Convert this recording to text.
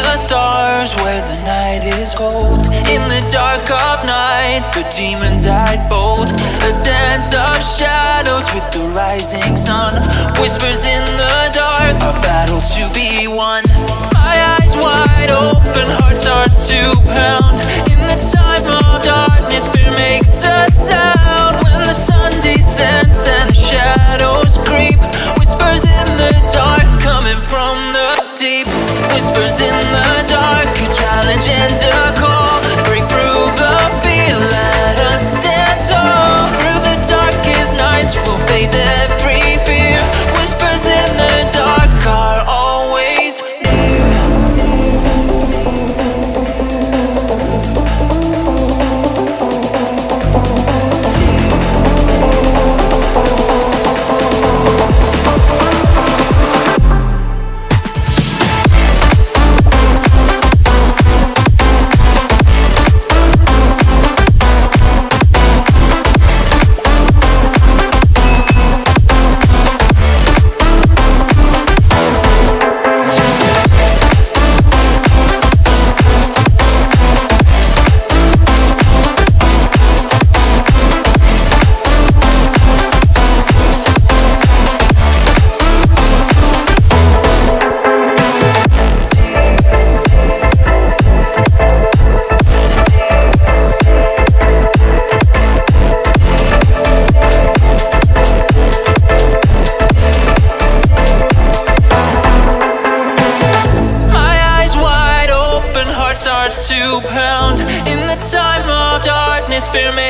the stars where the night is cold. In the dark of night, the demons hide bold. A dance of shadows with the rising sun. Whispers in the dark, a battle to be won. My eyes wide open, heart starts to pound. In the time of darkness, fear makes a sound. When the sun descends and the shadows creep, whispers in the dark coming from the deep. Whispers in the dark, a challenge and a call. Break through the fear, let us stand tall. Through the darkest nights, we'll face every fear. Whispers in the dark are always near. Starts to pound. In the time of darkness, fear may